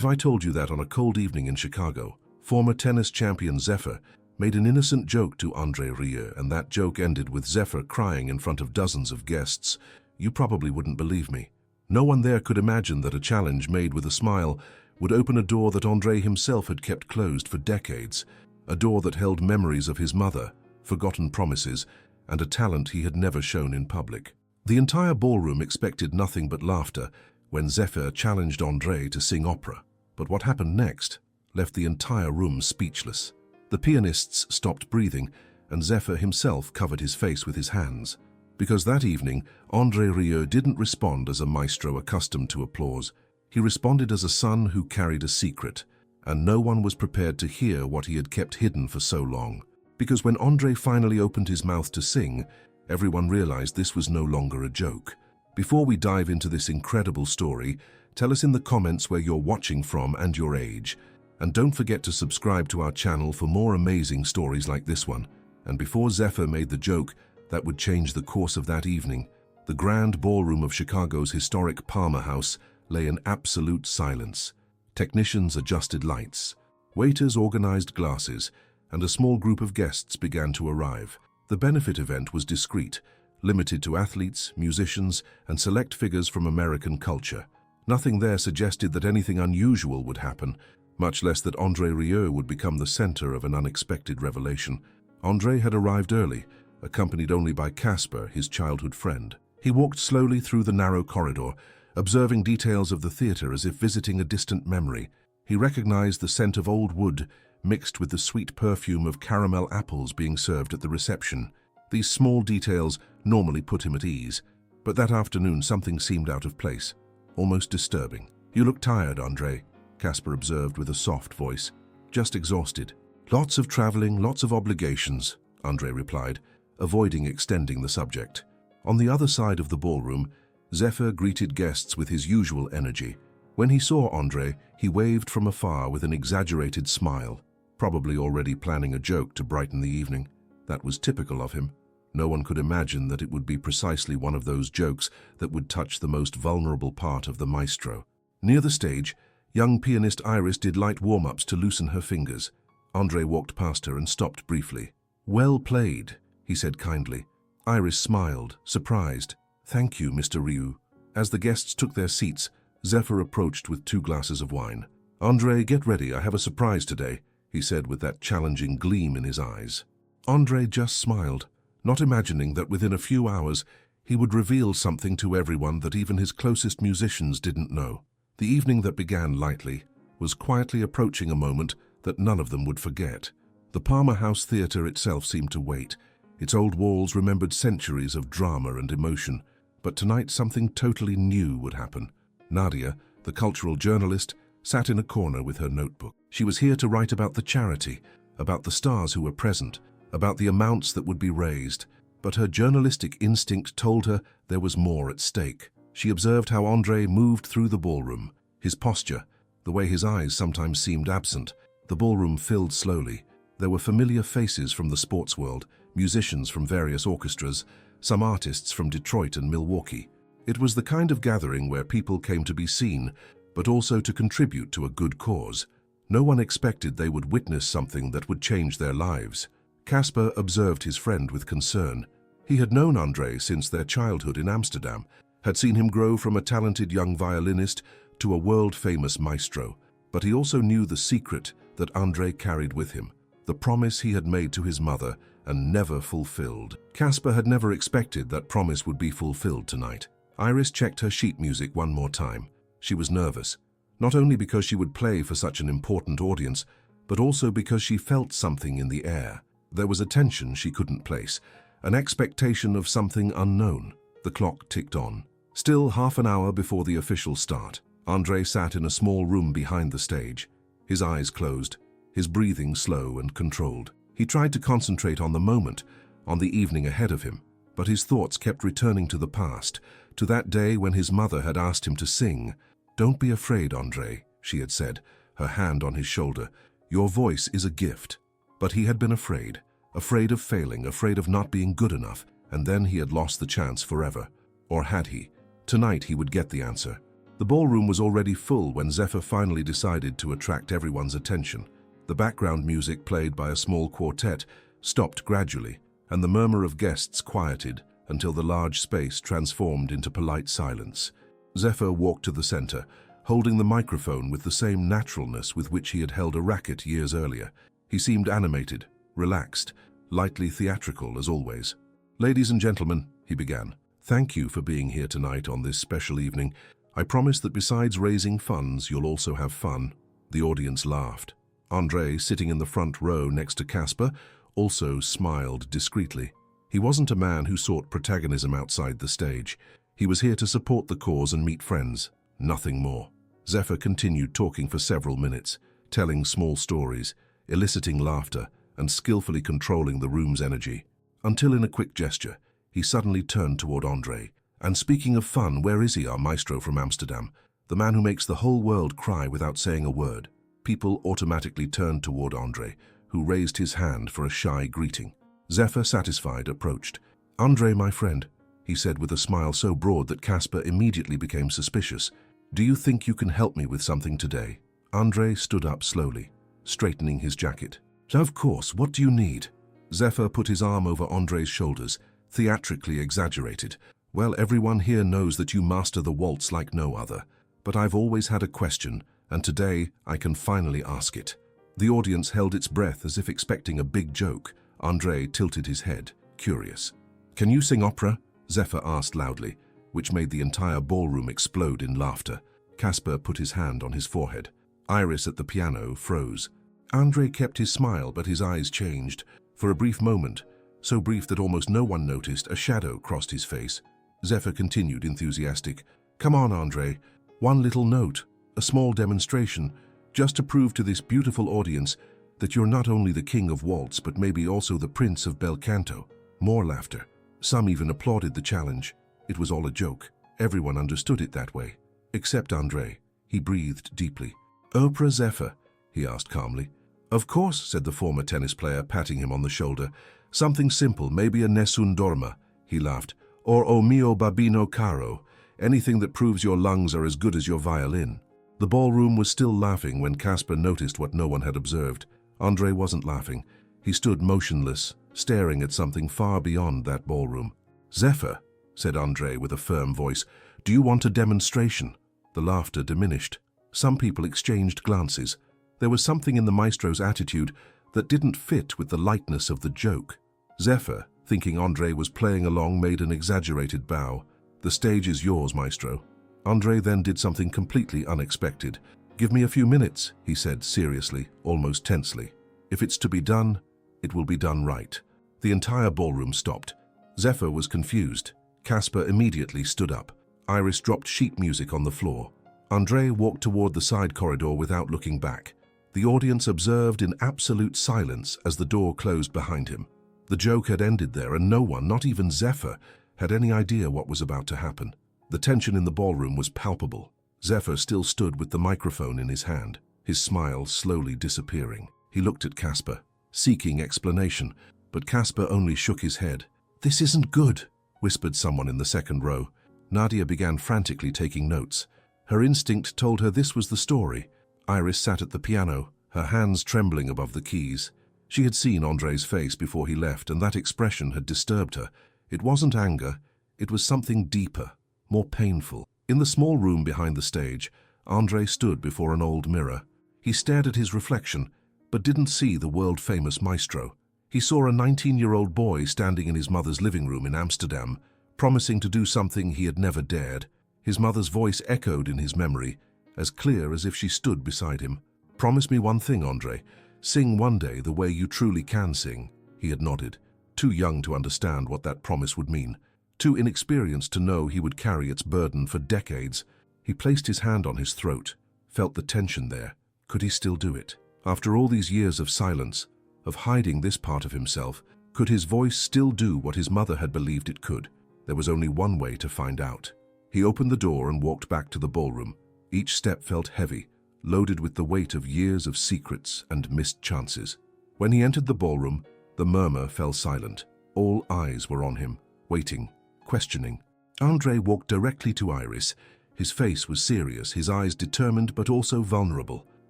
if I told you that on a cold evening in Chicago, former tennis champion Zephr made an innocent joke to André Rieu, and that joke ended with Zephr crying in front of dozens of guests, you probably wouldn't believe me. No one there could imagine that a challenge made with a smile would open a door that André himself had kept closed for decades, a door that held memories of his mother, forgotten promises, and a talent he had never shown in public. The entire ballroom expected nothing but laughter when Zephr challenged André to sing opera. But what happened next left the entire room speechless. The pianists stopped breathing, and Zephr himself covered his face with his hands. Because that evening, André Rieu didn't respond as a maestro accustomed to applause. He responded as a son who carried a secret, and no one was prepared to hear what he had kept hidden for so long. Because when André finally opened his mouth to sing, everyone realized this was no longer a joke. Before we dive into this incredible story, tell us in the comments where you're watching from and your age. And don't forget to subscribe to our channel for more amazing stories like this one. And before Zephr made the joke that would change the course of that evening, the grand ballroom of Chicago's historic Palmer House lay in absolute silence. Technicians adjusted lights, waiters organized glasses, and a small group of guests began to arrive. The benefit event was discreet, limited to athletes, musicians, and select figures from American culture. Nothing there suggested that anything unusual would happen, much less that André Rieu would become the center of an unexpected revelation. André had arrived early, accompanied only by Casper, his childhood friend. He walked slowly through the narrow corridor, observing details of the theater as if visiting a distant memory. He recognized the scent of old wood mixed with the sweet perfume of caramel apples being served at the reception. These small details normally put him at ease, but that afternoon something seemed out of place, almost disturbing. "You look tired, André," Casper observed with a soft voice. "Just exhausted." "Lots of traveling, lots of obligations," André replied, avoiding extending the subject. On the other side of the ballroom, Zephr greeted guests with his usual energy. When he saw André, he waved from afar with an exaggerated smile, probably already planning a joke to brighten the evening. That was typical of him. No one could imagine that it would be precisely one of those jokes that would touch the most vulnerable part of the maestro. Near the stage, young pianist Iris did light warm-ups to loosen her fingers. André walked past her and stopped briefly. "Well played," he said kindly. Iris smiled, surprised. "Thank you, Mr. Rieu." As the guests took their seats, Zephr approached with 2 glasses of wine. "André, get ready, I have a surprise today," he said with that challenging gleam in his eyes. André just smiled, not imagining that within a few hours he would reveal something to everyone that even his closest musicians didn't know. The evening that began lightly was quietly approaching a moment that none of them would forget. The Palmer House Theatre itself seemed to wait. Its old walls remembered centuries of drama and emotion. But tonight something totally new would happen. Nadia, the cultural journalist, sat in a corner with her notebook. She was here to write about the charity, about the stars who were present, about the amounts that would be raised. But her journalistic instinct told her there was more at stake. She observed how André moved through the ballroom, his posture, the way his eyes sometimes seemed absent. The ballroom filled slowly. There were familiar faces from the sports world, musicians from various orchestras, some artists from Detroit and Milwaukee. It was the kind of gathering where people came to be seen, but also to contribute to a good cause. No one expected they would witness something that would change their lives. Casper observed his friend with concern. He had known André since their childhood in Amsterdam, had seen him grow from a talented young violinist to a world-famous maestro. But he also knew the secret that André carried with him, the promise he had made to his mother and never fulfilled. Casper had never expected that promise would be fulfilled tonight. Iris checked her sheet music one more time. She was nervous, not only because she would play for such an important audience, but also because she felt something in the air. There was a tension she couldn't place, an expectation of something unknown. The clock ticked on. Still half an hour before the official start, André sat in a small room behind the stage, his eyes closed, his breathing slow and controlled. He tried to concentrate on the moment, on the evening ahead of him, but his thoughts kept returning to the past, to that day when his mother had asked him to sing. "Don't be afraid, André," she had said, her hand on his shoulder. "Your voice is a gift." But he had been afraid of failing, afraid of not being good enough, and then he had lost the chance forever. Or had he? Tonight he would get the answer. The ballroom was already full when Zephr finally decided to attract everyone's attention. The background music, played by a small quartet, stopped gradually, and the murmur of guests quieted until the large space transformed into polite silence. Zephr walked to the center, holding the microphone with the same naturalness with which he had held a racket years earlier. He seemed animated, relaxed, lightly theatrical as always. "Ladies and gentlemen," he began, "thank you for being here tonight on this special evening. I promise that besides raising funds, you'll also have fun." The audience laughed. André, sitting in the front row next to Casper, also smiled discreetly. He wasn't a man who sought protagonism outside the stage. He was here to support the cause and meet friends, nothing more. Zephr continued talking for several minutes, telling small stories, eliciting laughter, and skillfully controlling the room's energy, until in a quick gesture, he suddenly turned toward André. "And speaking of fun, where is he, our maestro from Amsterdam? The man who makes the whole world cry without saying a word?" People automatically turned toward André, who raised his hand for a shy greeting. Zephr, satisfied, approached. "André, my friend," he said with a smile so broad that Casper immediately became suspicious. "Do you think you can help me with something today?" André stood up slowly, straightening his jacket. "Of course, what do you need?" Zephr put his arm over André's shoulders, theatrically exaggerated. "Well, everyone here knows that you master the waltz like no other, but I've always had a question, and today I can finally ask it." The audience held its breath as if expecting a big joke. André tilted his head, curious. "Can you sing opera?" Zephr asked loudly, which made the entire ballroom explode in laughter. Casper put his hand on his forehead. Iris at the piano froze. André kept his smile, but his eyes changed. For a brief moment, so brief that almost no one noticed, a shadow crossed his face. Zephr continued, enthusiastic. "Come on, André. One little note, a small demonstration, just to prove to this beautiful audience that you're not only the king of waltz, but maybe also the prince of bel canto." More laughter. Some even applauded the challenge. It was all a joke. Everyone understood it that way. Except André. He breathed deeply. "Opera, Zephr?" he asked calmly. "Of course," said the former tennis player, patting him on the shoulder. "Something simple, maybe a Nessun Dorma," he laughed. "Or O mio babino caro, anything that proves your lungs are as good as your violin." The ballroom was still laughing when Casper noticed what no one had observed. André wasn't laughing. He stood motionless, staring at something far beyond that ballroom. "Zephr," said André with a firm voice, "do you want a demonstration?" The laughter diminished. Some people exchanged glances. There was something in the maestro's attitude that didn't fit with the lightness of the joke. Zephr, thinking André was playing along, made an exaggerated bow. "The stage is yours, maestro." André then did something completely unexpected. "Give me a few minutes," he said seriously, almost tensely. "If it's to be done, it will be done right." The entire ballroom stopped. Zephr was confused. Casper immediately stood up. Iris dropped sheet music on the floor. André walked toward the side corridor without looking back. The audience observed in absolute silence as the door closed behind him. The joke had ended there, and no one, not even Zephr, had any idea what was about to happen. The tension in the ballroom was palpable. Zephr still stood with the microphone in his hand, his smile slowly disappearing. He looked at Casper, seeking explanation, but Casper only shook his head. "This isn't good," whispered someone in the second row. Nadia began frantically taking notes. Her instinct told her this was the story. Iris sat at the piano, her hands trembling above the keys. She had seen André's face before he left, and that expression had disturbed her. It wasn't anger, it was something deeper, more painful. In the small room behind the stage, André stood before an old mirror. He stared at his reflection, but didn't see the world-famous maestro. He saw a 19-year-old boy standing in his mother's living room in Amsterdam, promising to do something he had never dared. His mother's voice echoed in his memory, as clear as if she stood beside him. "Promise me one thing, André. Sing one day the way you truly can sing." He had nodded, too young to understand what that promise would mean, too inexperienced to know he would carry its burden for decades. He placed his hand on his throat, felt the tension there. Could he still do it? After all these years of silence, of hiding this part of himself, could his voice still do what his mother had believed it could? There was only one way to find out. He opened the door and walked back to the ballroom. Each step felt heavy, loaded with the weight of years of secrets and missed chances. When he entered the ballroom, the murmur fell silent. All eyes were on him, waiting, questioning. André walked directly to Iris, His face was serious, his eyes determined but also vulnerable.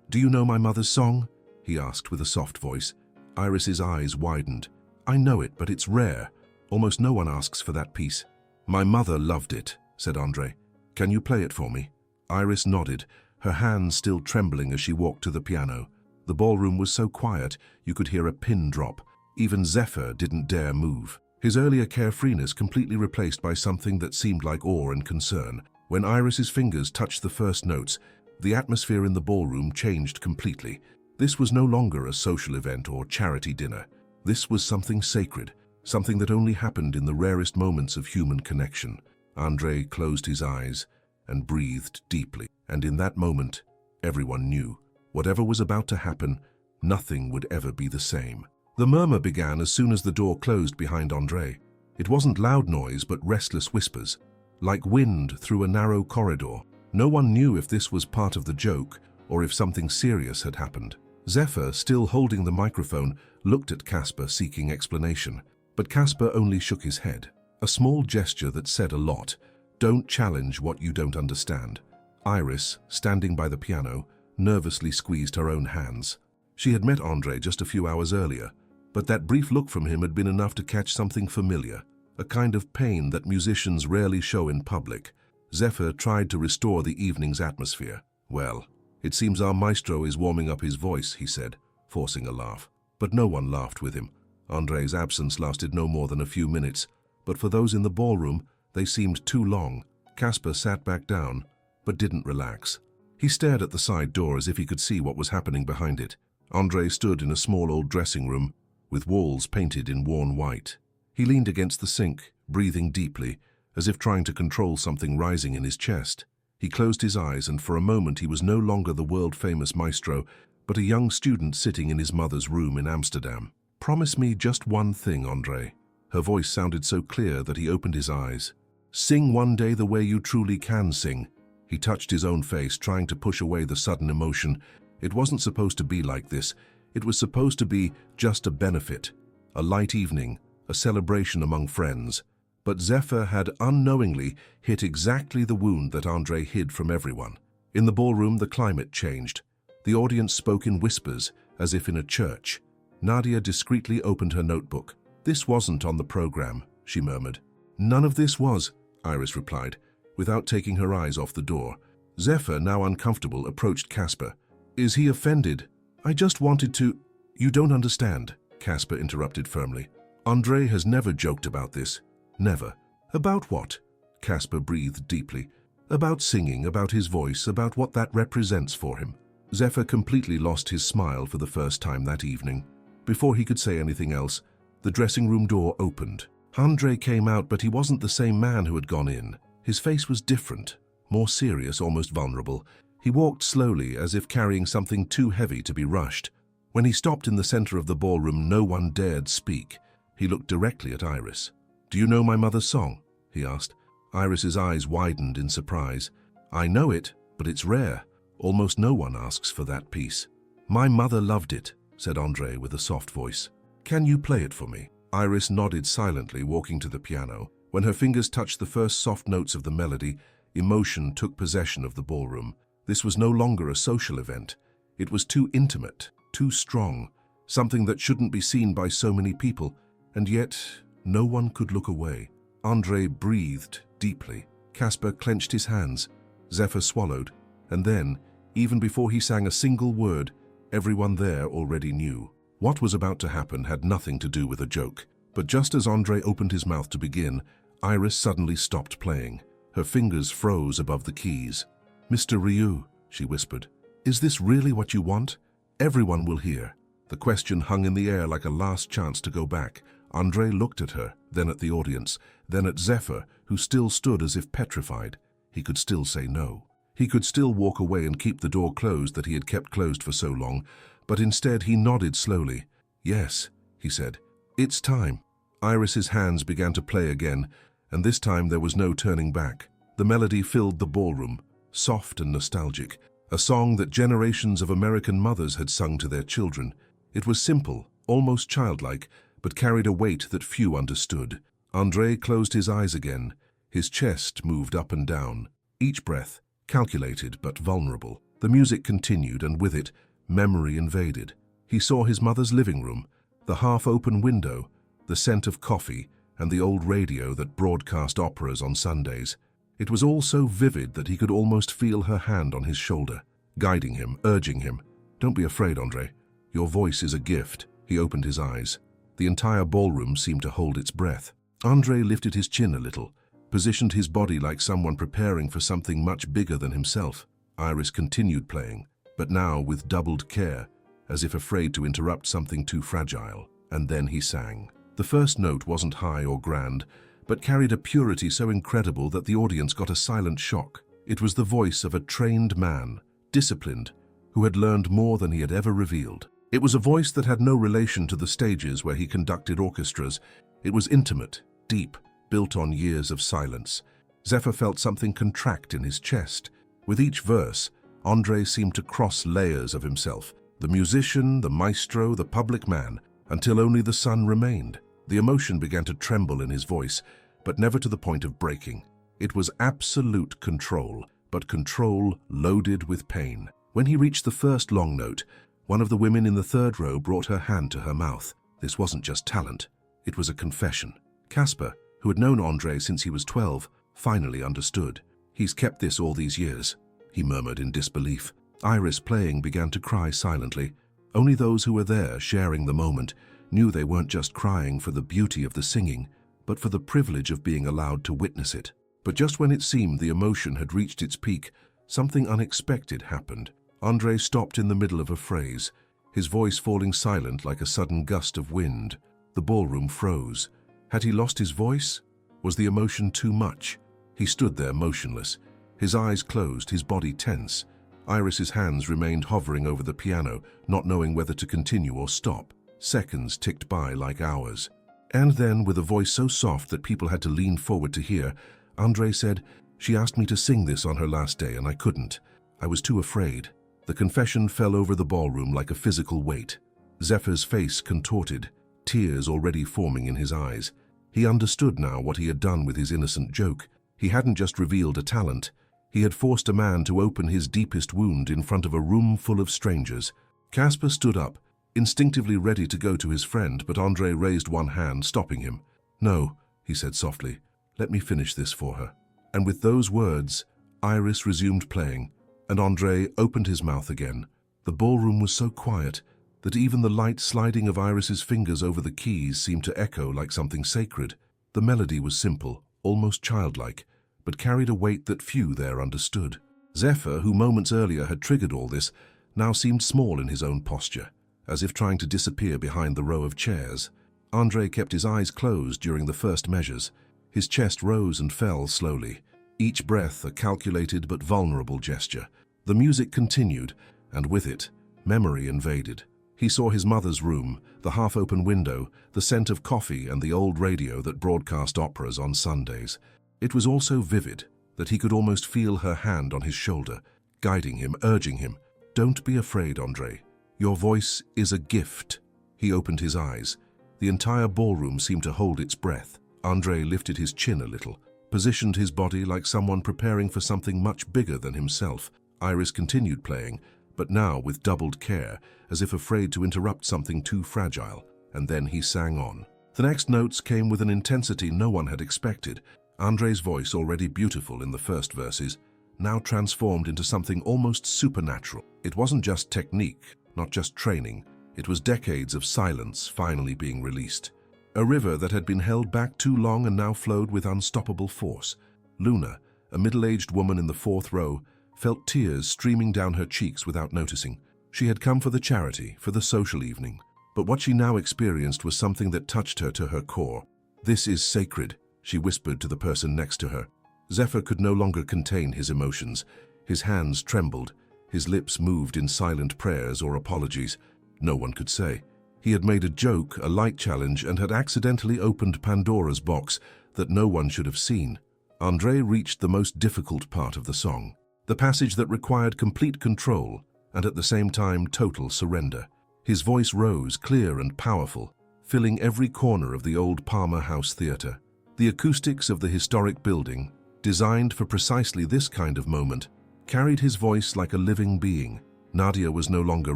"Do you know my mother's song?" he asked with a soft voice. Iris's eyes widened. "I know it, but it's rare. Almost no one asks for that piece." "My mother loved it," said André. "Can you play it for me?" Iris nodded, her hands still trembling as she walked to the piano. The ballroom was so quiet you could hear a pin drop. Even Zephr didn't dare move. His earlier carefreeness completely replaced by something that seemed like awe and concern. When Iris's fingers touched the first notes, the atmosphere in the ballroom changed completely. This was no longer a social event or charity dinner. This was something sacred, something that only happened in the rarest moments of human connection. André closed his eyes and breathed deeply, and in that moment, everyone knew. Whatever was about to happen, nothing would ever be the same. The murmur began as soon as the door closed behind André. It wasn't loud noise, but restless whispers, like wind through a narrow corridor. No one knew if this was part of the joke or if something serious had happened. Zephr, still holding the microphone, looked at Casper seeking explanation, but Casper only shook his head. A small gesture that said a lot. Don't challenge what you don't understand. Iris, standing by the piano, nervously squeezed her own hands. She had met André just a few hours earlier, but that brief look from him had been enough to catch something familiar, a kind of pain that musicians rarely show in public. Zephr tried to restore the evening's atmosphere. "Well, it seems our maestro is warming up his voice," he said, forcing a laugh. But no one laughed with him. André's absence lasted no more than a few minutes, but for those in the ballroom, they seemed too long. Casper sat back down, but didn't relax. He stared at the side door as if he could see what was happening behind it. André stood in a small old dressing room, with walls painted in worn white. He leaned against the sink, breathing deeply, as if trying to control something rising in his chest. He closed his eyes, and for a moment he was no longer the world-famous maestro, but a young student sitting in his mother's room in Amsterdam. "Promise me just one thing, André." Her voice sounded so clear that he opened his eyes. "Sing one day the way you truly can sing." He touched his own face, trying to push away the sudden emotion. It wasn't supposed to be like this. It was supposed to be just a benefit, a light evening, a celebration among friends. But Zephr had unknowingly hit exactly the wound that André hid from everyone. In the ballroom, the climate changed. The audience spoke in whispers, as if in a church. Nadia discreetly opened her notebook. "This wasn't on the program," she murmured. "None of this was," Iris replied, without taking her eyes off the door. Zephr, now uncomfortable, approached Casper. "Is he offended?" "I just wanted to—" "You don't understand," Casper interrupted firmly. "André has never joked about this. Never." "About what?" Casper breathed deeply. "About singing, about his voice, about what that represents for him." Zephr completely lost his smile for the first time that evening. Before he could say anything else, the dressing room door opened. André came out, but he wasn't the same man who had gone in. His face was different, more serious, almost vulnerable. He walked slowly, as if carrying something too heavy to be rushed. When he stopped in the center of the ballroom, no one dared speak. He looked directly at Iris. "Do you know my mother's song?" he asked. Iris's eyes widened in surprise. "I know it, but it's rare. Almost no one asks for that piece." "My mother loved it," said André with a soft voice. "Can you play it for me?" Iris nodded silently, walking to the piano. When her fingers touched the first soft notes of the melody, emotion took possession of the ballroom. This was no longer a social event. It was too intimate, too strong, something that shouldn't be seen by so many people, and yet no one could look away. André breathed deeply. Casper clenched his hands. Zephr swallowed, and then, even before he sang a single word, everyone there already knew. What was about to happen had nothing to do with a joke. But just as André opened his mouth to begin, Iris suddenly stopped playing. Her fingers froze above the keys. "Mr. Rieu," she whispered, "is this really what you want? Everyone will hear." The question hung in the air like a last chance to go back. André looked at her, then at the audience, then at Zephr, who still stood as if petrified. He could still say no. He could still walk away and keep the door closed that he had kept closed for so long, but instead he nodded slowly. "Yes," he said, "it's time." Iris's hands began to play again, and this time there was no turning back. The melody filled the ballroom, soft and nostalgic, a song that generations of American mothers had sung to their children. It was simple, almost childlike, but carried a weight that few understood. André closed his eyes again. His chest moved up and down. each breath calculated but vulnerable. The music continued, and with it, memory invaded. He saw his mother's living room, the half-open window, the scent of coffee, and the old radio that broadcast operas on Sundays. It was all so vivid that he could almost feel her hand on his shoulder, guiding him, urging him. "Don't be afraid, André. Your voice is a gift." He opened his eyes. The entire ballroom seemed to hold its breath. André lifted his chin a little, positioned his body like someone preparing for something much bigger than himself. Iris continued playing, but now with doubled care, as if afraid to interrupt something too fragile. And then he sang. The first note wasn't high or grand, but carried a purity so incredible that the audience got a silent shock. It was the voice of a trained man, disciplined, who had learned more than he had ever revealed. It was a voice that had no relation to the stages where he conducted orchestras. It was intimate, deep, built on years of silence. Zephr felt something contract in his chest. With each verse, André seemed to cross layers of himself, the musician, the maestro, the public man, until only the sun remained. The emotion began to tremble in his voice, but never to the point of breaking. It was absolute control, but control loaded with pain. When he reached the first long note, one of the women in the third row brought her hand to her mouth. This wasn't just talent, it was a confession. Casper, who had known André since he was 12, finally understood. "He's kept this all these years," he murmured in disbelief. Iris, playing, began to cry silently. Only those who were there, sharing the moment, knew they weren't just crying for the beauty of the singing, but for the privilege of being allowed to witness it. But just when it seemed the emotion had reached its peak, something unexpected happened. André stopped in the middle of a phrase, his voice falling silent like a sudden gust of wind. The ballroom froze. Had he lost his voice? Was the emotion too much? He stood there motionless, his eyes closed, his body tense. Iris's hands remained hovering over the piano, not knowing whether to continue or stop. Seconds ticked by like hours. And then, with a voice so soft that people had to lean forward to hear, André said, "She asked me to sing this on her last day, and I couldn't. I was too afraid." The confession fell over the ballroom like a physical weight. Zephyr's face contorted, tears already forming in his eyes. He understood now what he had done with his innocent joke. He hadn't just revealed a talent. He had forced a man to open his deepest wound in front of a room full of strangers. Casper stood up, instinctively ready to go to his friend, but André raised one hand, stopping him. "No," he said softly, "let me finish this for her." And with those words, Iris resumed playing, and André opened his mouth again. The ballroom was so quiet that even the light sliding of Iris's fingers over the keys seemed to echo like something sacred. The melody was simple, almost childlike, but carried a weight that few there understood. Zephr, who moments earlier had triggered all this, now seemed small in his own posture, as if trying to disappear behind the row of chairs. André kept his eyes closed during the first measures. His chest rose and fell slowly, each breath a calculated but vulnerable gesture. The music continued, and with it, memory invaded. He saw his mother's room, the half-open window, the scent of coffee, and the old radio that broadcast operas on Sundays. It was all so vivid that he could almost feel her hand on his shoulder, guiding him, urging him. "Don't be afraid, André. Your voice is a gift." He opened his eyes. The entire ballroom seemed to hold its breath. André lifted his chin a little, positioned his body like someone preparing for something much bigger than himself. Iris continued playing, but now with doubled care, as if afraid to interrupt something too fragile, and then he sang on. The next notes came with an intensity no one had expected. André's voice, already beautiful in the first verses, now transformed into something almost supernatural. It wasn't just technique, not just training, it was decades of silence finally being released. A river that had been held back too long and now flowed with unstoppable force. Luna, a middle-aged woman in the fourth row, felt tears streaming down her cheeks without noticing. She had come for the charity, for the social evening. But what she now experienced was something that touched her to her core. "This is sacred," she whispered to the person next to her. Zephr could no longer contain his emotions. His hands trembled. His lips moved in silent prayers or apologies. No one could say. He had made a joke, a light challenge, and had accidentally opened Pandora's box that no one should have seen. André reached the most difficult part of the song, the passage that required complete control and at the same time total surrender. His voice rose, clear and powerful, filling every corner of the old Palmer House Theatre. The acoustics of the historic building, designed for precisely this kind of moment, carried his voice like a living being. Nadia was no longer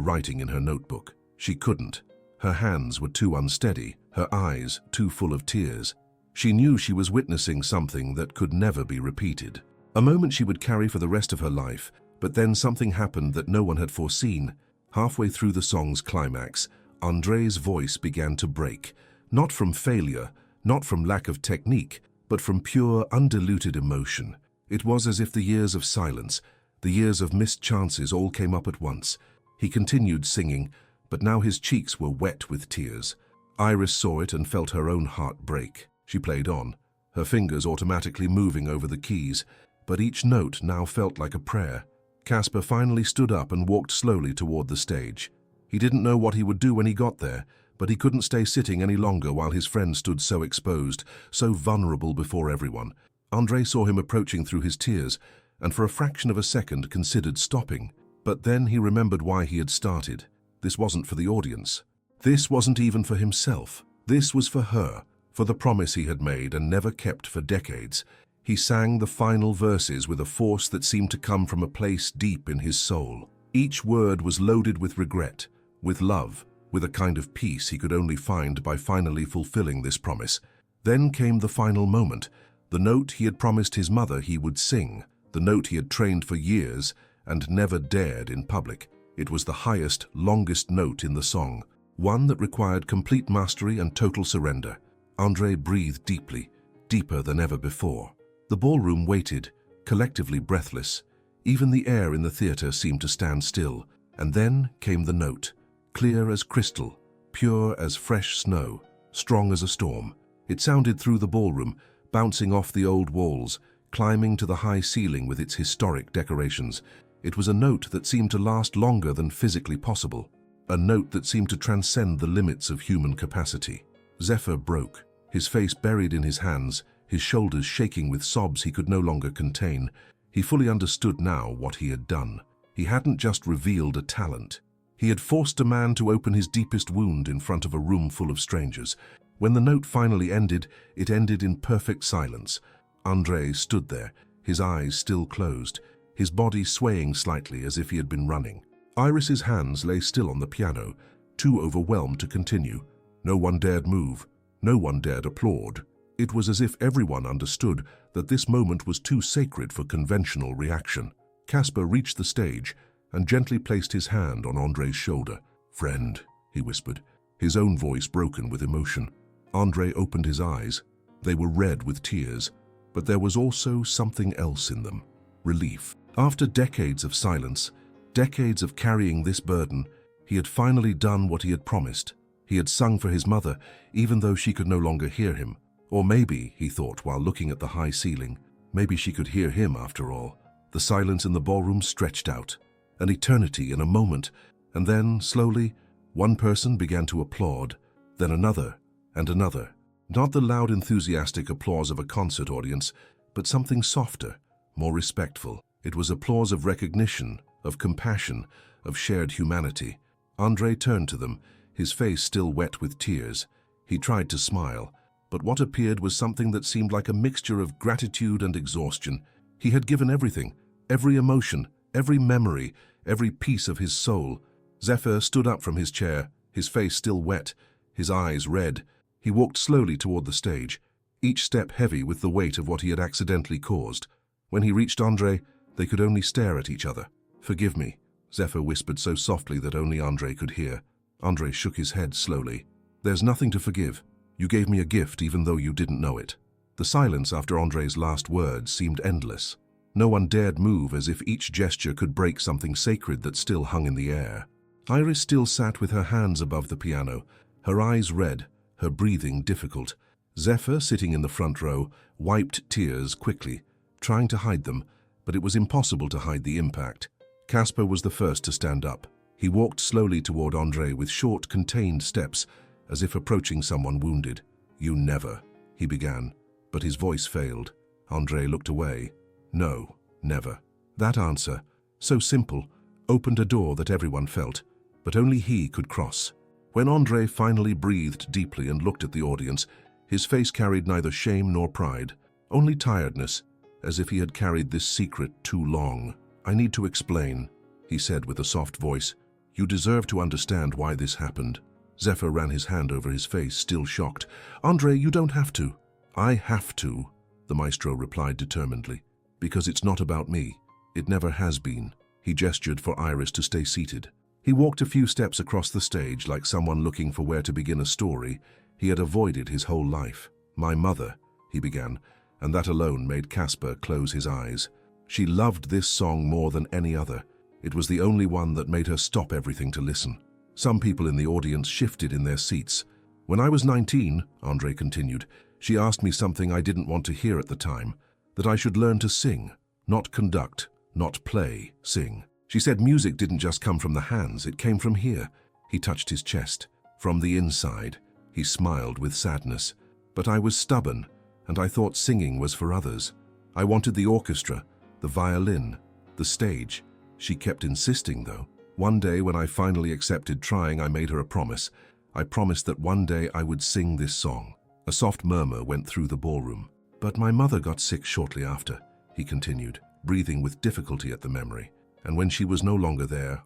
writing in her notebook. She couldn't. Her hands were too unsteady, her eyes too full of tears. She knew she was witnessing something that could never be repeated. A moment she would carry for the rest of her life, but then something happened that no one had foreseen. Halfway through the song's climax, André's voice began to break, not from failure, not from lack of technique, but from pure, undiluted emotion. It was as if the years of silence, the years of missed chances all came up at once. He continued singing, but now his cheeks were wet with tears. Iris saw it and felt her own heart break. She played on, her fingers automatically moving over the keys, but each note now felt like a prayer. Casper finally stood up and walked slowly toward the stage. He didn't know what he would do when he got there, but he couldn't stay sitting any longer while his friend stood so exposed, so vulnerable before everyone. André saw him approaching through his tears, and for a fraction of a second considered stopping. But then he remembered why he had started. This wasn't for the audience. This wasn't even for himself. This was for her, for the promise he had made and never kept for decades. He sang the final verses with a force that seemed to come from a place deep in his soul. Each word was loaded with regret, with love, with a kind of peace he could only find by finally fulfilling this promise. Then came the final moment, the note he had promised his mother he would sing, the note he had trained for years and never dared in public. It was the highest, longest note in the song, one that required complete mastery and total surrender. André breathed deeply, deeper than ever before. The ballroom waited, collectively breathless. Even the air in the theater seemed to stand still. And then came the note, clear as crystal, pure as fresh snow, strong as a storm. It sounded through the ballroom, bouncing off the old walls, climbing to the high ceiling with its historic decorations. It was a note that seemed to last longer than physically possible, a note that seemed to transcend the limits of human capacity. Zephr broke, his face buried in his hands, his shoulders shaking with sobs he could no longer contain. He fully understood now what he had done. He hadn't just revealed a talent. He had forced a man to open his deepest wound in front of a room full of strangers. When the note finally ended, it ended in perfect silence. André stood there, his eyes still closed, his body swaying slightly as if he had been running. Iris's hands lay still on the piano, too overwhelmed to continue. No one dared move. No one dared applaud. It was as if everyone understood that this moment was too sacred for conventional reaction. Casper reached the stage and gently placed his hand on André's shoulder. "Friend," he whispered, his own voice broken with emotion. André opened his eyes. They were red with tears, but there was also something else in them. Relief. After decades of silence, decades of carrying this burden, he had finally done what he had promised. He had sung for his mother, even though she could no longer hear him. Or maybe, he thought while looking at the high ceiling, maybe she could hear him after all. The silence in the ballroom stretched out, an eternity in a moment, and then, slowly, one person began to applaud, then another and another. Not the loud, enthusiastic applause of a concert audience, but something softer, more respectful. It was applause of recognition, of compassion, of shared humanity. André turned to them, his face still wet with tears. He tried to smile, but what appeared was something that seemed like a mixture of gratitude and exhaustion. He had given everything, every emotion, every memory, every piece of his soul. Zephr stood up from his chair, his face still wet, his eyes red. He walked slowly toward the stage, each step heavy with the weight of what he had accidentally caused. When he reached André, they could only stare at each other. "Forgive me," Zephr whispered so softly that only André could hear. André shook his head slowly. "There's nothing to forgive. You gave me a gift even though you didn't know it." The silence after André's last words seemed endless. No one dared move, as if each gesture could break something sacred that still hung in the air. Iris still sat with her hands above the piano, her eyes red, her breathing difficult. Zephr, sitting in the front row, wiped tears quickly, trying to hide them, but it was impossible to hide the impact. Casper was the first to stand up. He walked slowly toward André with short, contained steps, as if approaching someone wounded. "You never," he began, but his voice failed. André looked away. No, never. That answer, so simple, opened a door that everyone felt, but only he could cross. When André finally breathed deeply and looked at the audience, his face carried neither shame nor pride, only tiredness. as if he had carried this secret too long. "I need to explain," he said with a soft voice. "You deserve to understand why this happened." Zephr ran his hand over his face, still shocked. "André, you don't have to." "I have to," the maestro replied determinedly, "because it's not about me. It never has been." He gestured for Iris to stay seated. He walked a few steps across the stage like someone looking for where to begin a story he had avoided his whole life. "My mother," he began, and that alone made Casper close his eyes. She loved this song more than any other. It was the only one that made her stop everything to listen. Some people in the audience shifted in their seats. "When I was 19, André continued, she asked me something I didn't want to hear at the time, that I should learn to sing, not conduct, not play, sing. She said music didn't just come from the hands, it came from here." He touched his chest. "From the inside." He smiled with sadness. "But I was stubborn, and I thought singing was for others. I wanted the orchestra, the violin, the stage." She kept insisting, though. "One day when I finally accepted trying, I made her a promise. I promised that one day I would sing this song." A soft murmur went through the ballroom. "But my mother got sick shortly after," he continued, breathing with difficulty at the memory. "And when she was no longer there,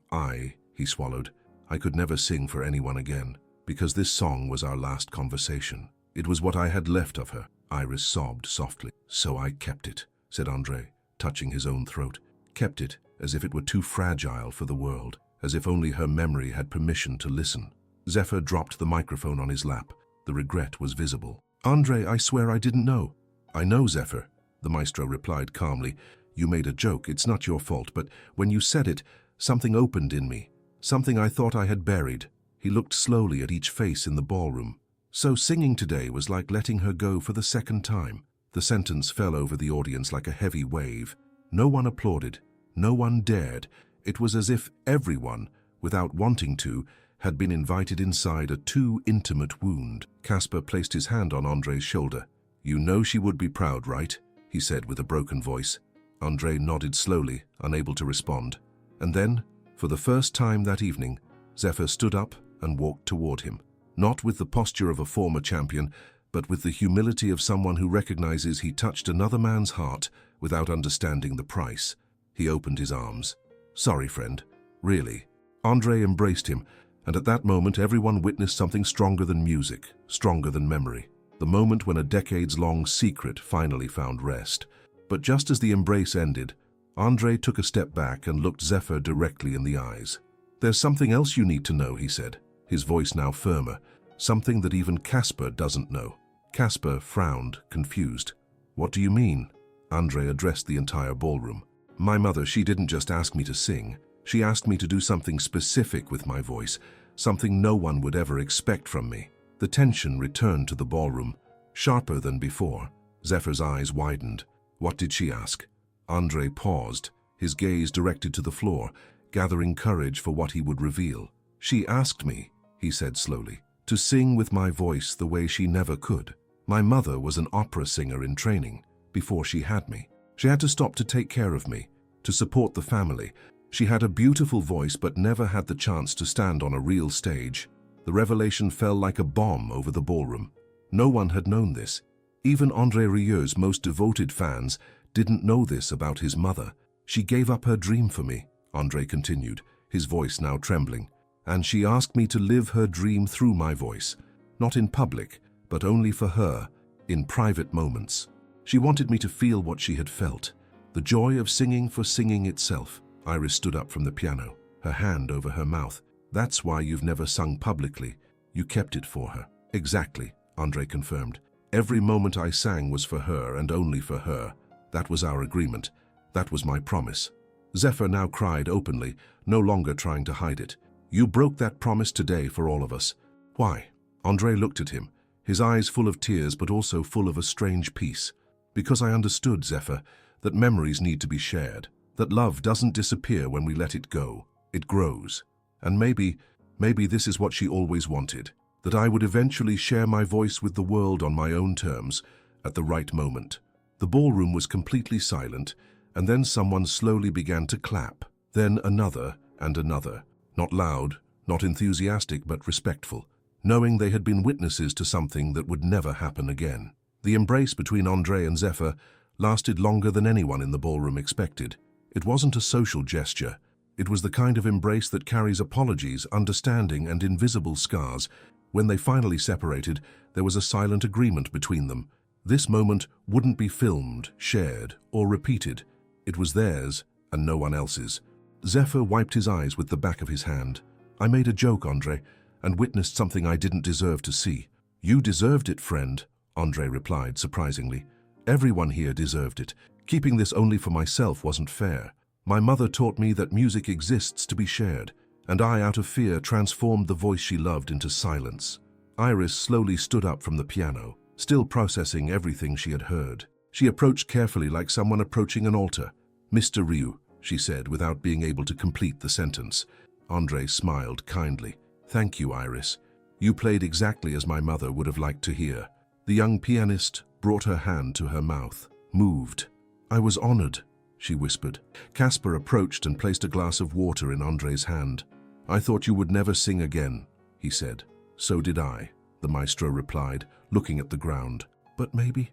he swallowed, I could never sing for anyone again, because this song was our last conversation. It was what I had left of her." Iris sobbed softly. "So I kept it," said André, touching his own throat. "Kept it as if it were too fragile for the world, as if only her memory had permission to listen." Zephr dropped the microphone on his lap. The regret was visible. "André, I swear I didn't know." "I know, Zephr," the maestro replied calmly. "You made a joke, it's not your fault, but when you said it, something opened in me, something I thought I had buried." He looked slowly at each face in the ballroom. "So singing today was like letting her go for the second time." The sentence fell over the audience like a heavy wave. No one applauded. No one dared. It was as if everyone, without wanting to, had been invited inside a too intimate wound. Casper placed his hand on André's shoulder. "You know she would be proud, right?" he said with a broken voice. André nodded slowly, unable to respond. And then, for the first time that evening, Zephr stood up and walked toward him. Not with the posture of a former champion, but with the humility of someone who recognizes he touched another man's heart without understanding the price. He opened his arms. "Sorry, friend. Really." André embraced him, and at that moment everyone witnessed something stronger than music, stronger than memory. The moment when a decades-long secret finally found rest. But just as the embrace ended, André took a step back and looked Zephr directly in the eyes. "There's something else you need to know," he said, his voice now firmer. "Something that even Casper doesn't know." Casper frowned, confused. "What do you mean?" André addressed the entire ballroom. "My mother, she didn't just ask me to sing. She asked me to do something specific with my voice, something no one would ever expect from me." The tension returned to the ballroom, sharper than before. Zephyr's eyes widened. "What did she ask?" André paused, his gaze directed to the floor, gathering courage for what he would reveal. "She asked me," he said slowly, "to sing with my voice the way she never could. My mother was an opera singer in training, before she had me. She had to stop to take care of me, to support the family. She had a beautiful voice but never had the chance to stand on a real stage." The revelation fell like a bomb over the ballroom. No one had known this. Even André Rieu's most devoted fans didn't know this about his mother. "She gave up her dream for me," André continued, his voice now trembling. "And she asked me to live her dream through my voice, not in public, but only for her, in private moments. She wanted me to feel what she had felt, the joy of singing for singing itself." Iris stood up from the piano, her hand over her mouth. "That's why you've never sung publicly. You kept it for her." "Exactly," André confirmed. "Every moment I sang was for her and only for her. That was our agreement. That was my promise." Zephr now cried openly, no longer trying to hide it. "You broke that promise today for all of us." "Why?" André looked at him, his eyes full of tears but also full of a strange peace. "Because I understood, Zephr, that memories need to be shared, that love doesn't disappear when we let it go. It grows. And maybe this is what she always wanted, that I would eventually share my voice with the world on my own terms, at the right moment." The ballroom was completely silent, and then someone slowly began to clap. Then another and another. Not loud, not enthusiastic, but respectful, knowing they had been witnesses to something that would never happen again. The embrace between André and Zephr lasted longer than anyone in the ballroom expected. It wasn't a social gesture. It was the kind of embrace that carries apologies, understanding, and invisible scars. When they finally separated, there was a silent agreement between them. This moment wouldn't be filmed, shared, or repeated. It was theirs and no one else's. Zephr wiped his eyes with the back of his hand. "I made a joke, André, and witnessed something I didn't deserve to see." "You deserved it, friend," André replied, surprisingly. "Everyone here deserved it. Keeping this only for myself wasn't fair. My mother taught me that music exists to be shared, and I, out of fear, transformed the voice she loved into silence." Iris slowly stood up from the piano, still processing everything she had heard. She approached carefully like someone approaching an altar. "Mr. Rieu," she said, without being able to complete the sentence. André smiled kindly. "Thank you, Iris. You played exactly as my mother would have liked to hear." The young pianist brought her hand to her mouth, moved. "I was honored," she whispered. Casper approached and placed a glass of water in André's hand. "I thought you would never sing again," he said. "So did I," the maestro replied, looking at the ground. "But maybe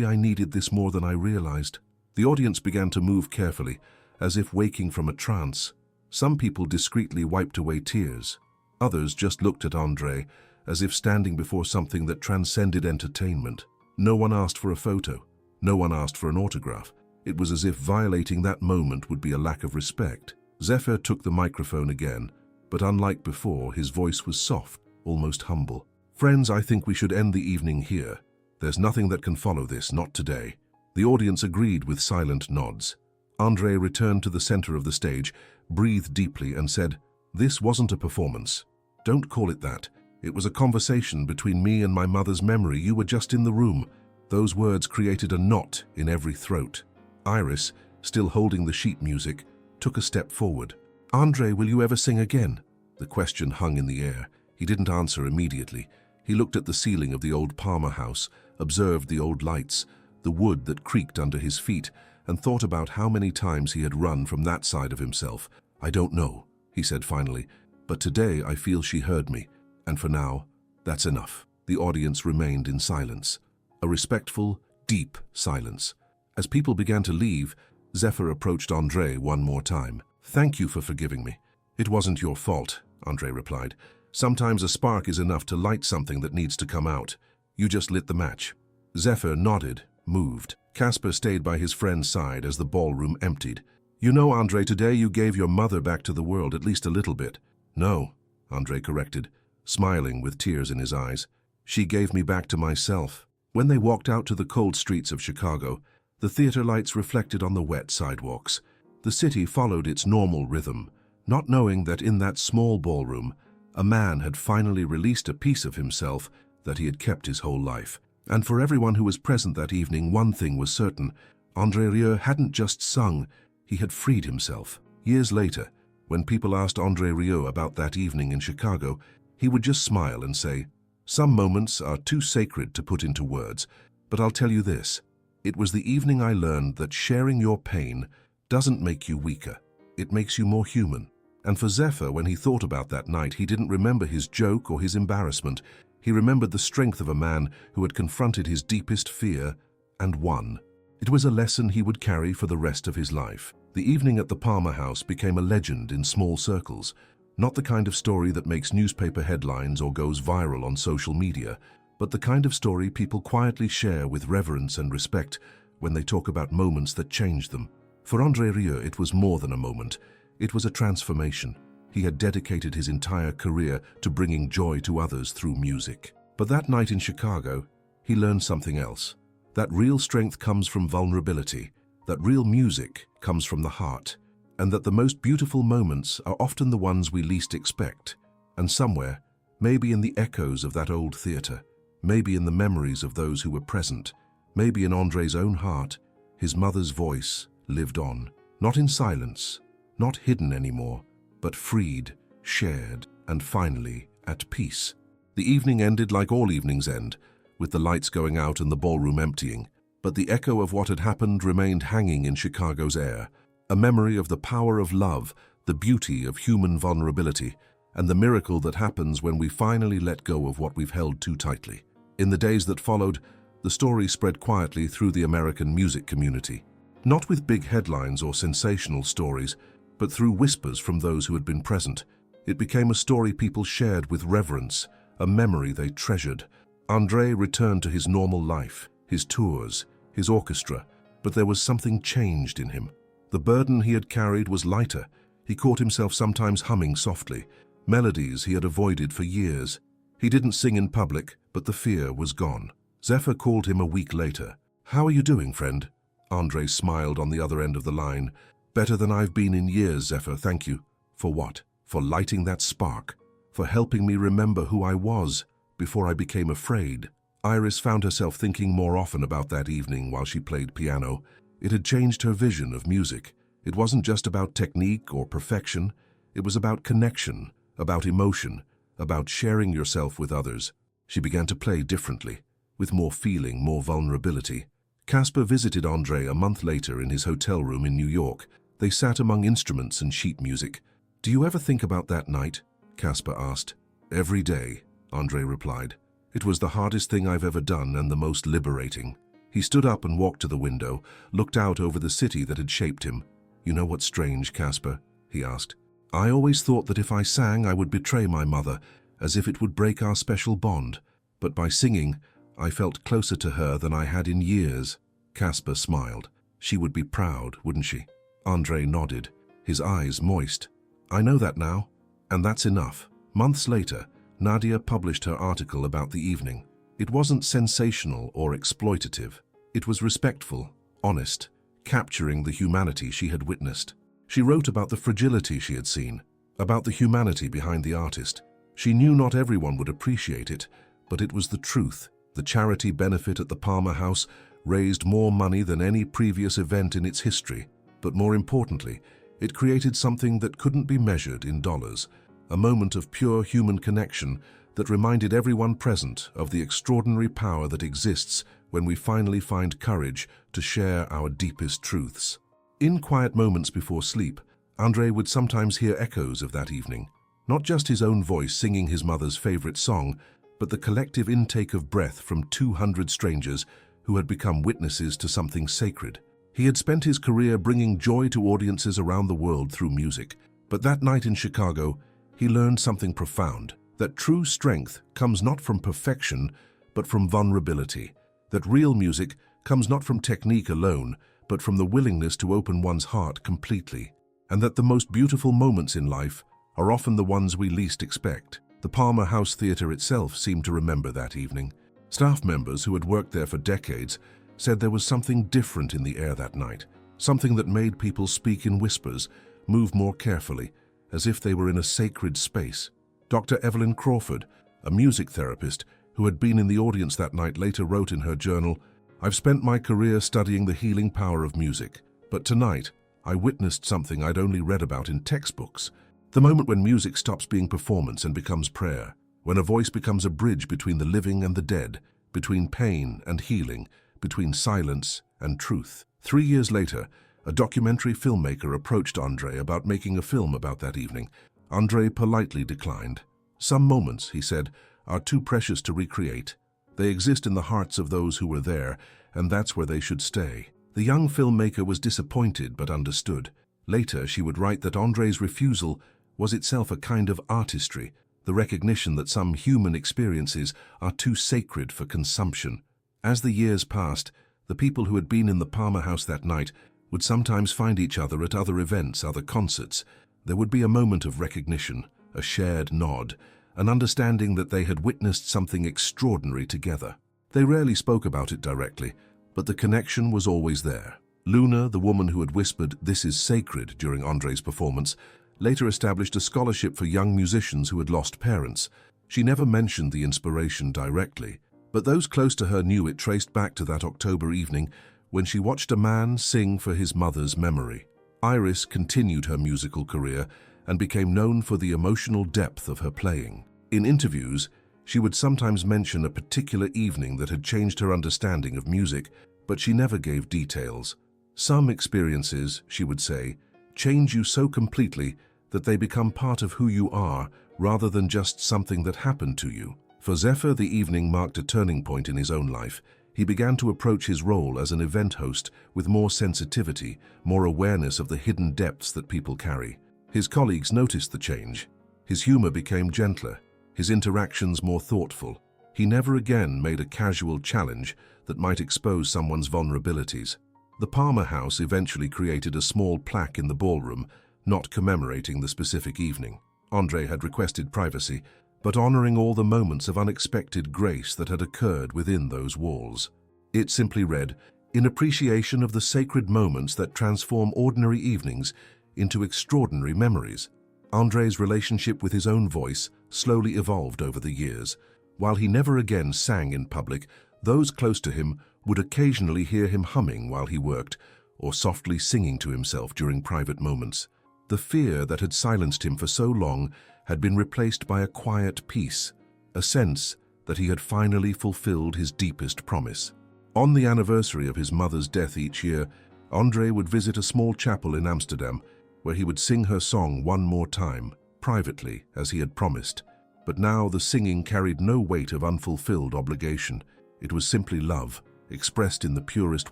I needed this more than I realized." The audience began to move carefully, as if waking from a trance. Some people discreetly wiped away tears. Others just looked at André, as if standing before something that transcended entertainment. No one asked for a photo. No one asked for an autograph. It was as if violating that moment would be a lack of respect. Zephr took the microphone again, but unlike before, his voice was soft, almost humble. "Friends, I think we should end the evening here. There's nothing that can follow this, not today." The audience agreed with silent nods. André returned to the center of the stage, breathed deeply, and said, "This wasn't a performance. Don't call it that. It was a conversation between me and my mother's memory. You were just in the room." Those words created a knot in every throat. Iris, still holding the sheet music, took a step forward. "André, will you ever sing again?" The question hung in the air. He didn't answer immediately. He looked at the ceiling of the old Palmer house, observed the old lights, the wood that creaked under his feet, and thought about how many times he had run from that side of himself. "I don't know," he said finally, "but today I feel she heard me, and for now, that's enough." The audience remained in silence, a respectful, deep silence. As people began to leave, Zephr approached André one more time. "Thank you for forgiving me." "It wasn't your fault," André replied. "Sometimes a spark is enough to light something that needs to come out. You just lit the match." Zephr nodded, moved. Casper stayed by his friend's side as the ballroom emptied. "You know, André, today you gave your mother back to the world, at least a little bit." "No," André corrected, smiling with tears in his eyes. "She gave me back to myself." When they walked out to the cold streets of Chicago, the theater lights reflected on the wet sidewalks. The city followed its normal rhythm, not knowing that in that small ballroom, a man had finally released a piece of himself that he had kept his whole life. And for everyone who was present that evening, one thing was certain. André Rieu hadn't just sung, he had freed himself. Years later, when people asked André Rieu about that evening in Chicago, he would just smile and say, "Some moments are too sacred to put into words, but I'll tell you this. It was the evening I learned that sharing your pain doesn't make you weaker. It makes you more human." And for Zephr, when he thought about that night, he didn't remember his joke or his embarrassment. He remembered the strength of a man who had confronted his deepest fear and won. It was a lesson he would carry for the rest of his life. The evening at the Palmer house became a legend in small circles. Not the kind of story that makes newspaper headlines or goes viral on social media, but the kind of story people quietly share with reverence and respect when they talk about moments that changed them. For André Rieu, it was more than a moment. It was a transformation. He had dedicated his entire career to bringing joy to others through music. But that night in Chicago, he learned something else. That real strength comes from vulnerability, that real music comes from the heart, and that the most beautiful moments are often the ones we least expect. And somewhere, maybe in the echoes of that old theater, maybe in the memories of those who were present, maybe in André's own heart, his mother's voice lived on. Not in silence, not hidden anymore, but freed, shared, and finally at peace. The evening ended like all evenings end, with the lights going out and the ballroom emptying. But the echo of what had happened remained hanging in Chicago's air, a memory of the power of love, the beauty of human vulnerability, and the miracle that happens when we finally let go of what we've held too tightly. In the days that followed, the story spread quietly through the American music community. Not with big headlines or sensational stories, but through whispers from those who had been present. It became a story people shared with reverence, a memory they treasured. André returned to his normal life, his tours, his orchestra, but there was something changed in him. The burden he had carried was lighter. He caught himself sometimes humming softly, melodies he had avoided for years. He didn't sing in public, but the fear was gone. Zephr called him a week later. "How are you doing, friend?" André smiled on the other end of the line. "Better than I've been in years, Zephr, thank you." "For what?" "For lighting that spark. For helping me remember who I was before I became afraid." Iris found herself thinking more often about that evening while she played piano. It had changed her vision of music. It wasn't just about technique or perfection. It was about connection, about emotion, about sharing yourself with others. She began to play differently, with more feeling, more vulnerability. Casper visited André a month later in his hotel room in New York. They sat among instruments and sheet music. "Do you ever think about that night?" Casper asked. "Every day," André replied. "It was the hardest thing I've ever done and the most liberating." He stood up and walked to the window, looked out over the city that had shaped him. "You know what's strange, Casper?" he asked. "I always thought that if I sang, I would betray my mother, as if it would break our special bond. But by singing, I felt closer to her than I had in years." Casper smiled. "She would be proud, wouldn't she?" André nodded, his eyes moist. "I know that now, and that's enough." Months later, Nadia published her article about the evening. It wasn't sensational or exploitative. It was respectful, honest, capturing the humanity she had witnessed. She wrote about the fragility she had seen, about the humanity behind the artist. She knew not everyone would appreciate it, but it was the truth. The charity benefit at the Palmer House raised more money than any previous event in its history. But more importantly, it created something that couldn't be measured in dollars, a moment of pure human connection that reminded everyone present of the extraordinary power that exists when we finally find courage to share our deepest truths. In quiet moments before sleep, André would sometimes hear echoes of that evening. Not just his own voice singing his mother's favorite song, but the collective intake of breath from 200 strangers who had become witnesses to something sacred. He had spent his career bringing joy to audiences around the world through music, but that night in Chicago, he learned something profound, that true strength comes not from perfection, but from vulnerability, that real music comes not from technique alone, but from the willingness to open one's heart completely, and that the most beautiful moments in life are often the ones we least expect. The Palmer House Theatre itself seemed to remember that evening. Staff members who had worked there for decades said there was something different in the air that night, something that made people speak in whispers, move more carefully, as if they were in a sacred space. Dr. Evelyn Crawford, a music therapist who had been in the audience that night, later wrote in her journal, "I've spent my career studying the healing power of music, but tonight I witnessed something I'd only read about in textbooks. The moment when music stops being performance and becomes prayer, when a voice becomes a bridge between the living and the dead, between pain and healing, between silence and truth." 3 years later, a documentary filmmaker approached André about making a film about that evening. André politely declined. "Some moments," he said, "are too precious to recreate. They exist in the hearts of those who were there, and that's where they should stay." The young filmmaker was disappointed but understood. Later, she would write that André's refusal was itself a kind of artistry, the recognition that some human experiences are too sacred for consumption. As the years passed, the people who had been in the Palmer House that night would sometimes find each other at other events, other concerts. There would be a moment of recognition, a shared nod, an understanding that they had witnessed something extraordinary together. They rarely spoke about it directly, but the connection was always there. Luna, the woman who had whispered, "This is sacred," during André's performance, later established a scholarship for young musicians who had lost parents. She never mentioned the inspiration directly, but those close to her knew it traced back to that October evening when she watched a man sing for his mother's memory. Iris continued her musical career and became known for the emotional depth of her playing. In interviews, she would sometimes mention a particular evening that had changed her understanding of music, but she never gave details. "Some experiences," she would say, "change you so completely that they become part of who you are rather than just something that happened to you." For Zephr, the evening marked a turning point in his own life. He He began to approach his role as an event host with more sensitivity, more awareness of the hidden depths that people carry. His colleagues noticed the change. His humor became gentler, his interactions more thoughtful. He never again made a casual challenge that might expose someone's vulnerabilities. The Palmer House eventually created a small plaque in the ballroom, not commemorating the specific evening. André had requested privacy, but honoring all the moments of unexpected grace that had occurred within those walls. It simply read, "In appreciation of the sacred moments that transform ordinary evenings into extraordinary memories." André's relationship with his own voice slowly evolved over the years. While he never again sang in public, those close to him would occasionally hear him humming while he worked, or softly singing to himself during private moments. The fear that had silenced him for so long had been replaced by a quiet peace, a sense that he had finally fulfilled his deepest promise. On the anniversary of his mother's death each year, André would visit a small chapel in Amsterdam, where he would sing her song one more time, privately, as he had promised. But now the singing carried no weight of unfulfilled obligation. It was simply love, expressed in the purest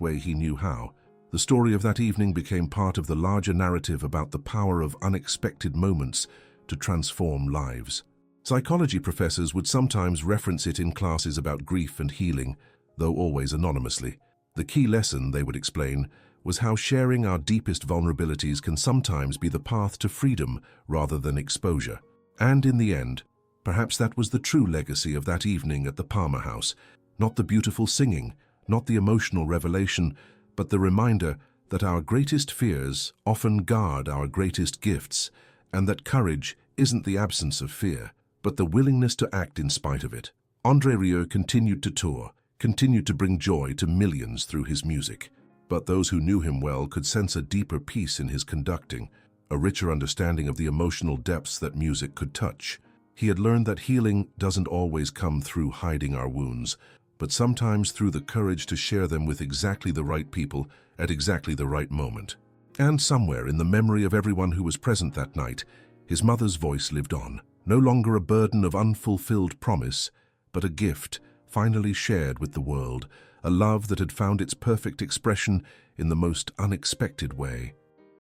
way he knew how. The story of that evening became part of the larger narrative about the power of unexpected moments to transform lives. Psychology professors would sometimes reference it in classes about grief and healing, though always anonymously. The key lesson, they would explain, was how sharing our deepest vulnerabilities can sometimes be the path to freedom rather than exposure. And in the end, perhaps that was the true legacy of that evening at the Palmer House. Not the beautiful singing, not the emotional revelation, but the reminder that our greatest fears often guard our greatest gifts, and that courage isn't the absence of fear, but the willingness to act in spite of it. André Rieu continued to tour, continued to bring joy to millions through his music. But those who knew him well could sense a deeper peace in his conducting, a richer understanding of the emotional depths that music could touch. He had learned that healing doesn't always come through hiding our wounds, but sometimes through the courage to share them with exactly the right people at exactly the right moment. And somewhere in the memory of everyone who was present that night, his mother's voice lived on, no longer a burden of unfulfilled promise, but a gift finally shared with the world, a love that had found its perfect expression in the most unexpected way.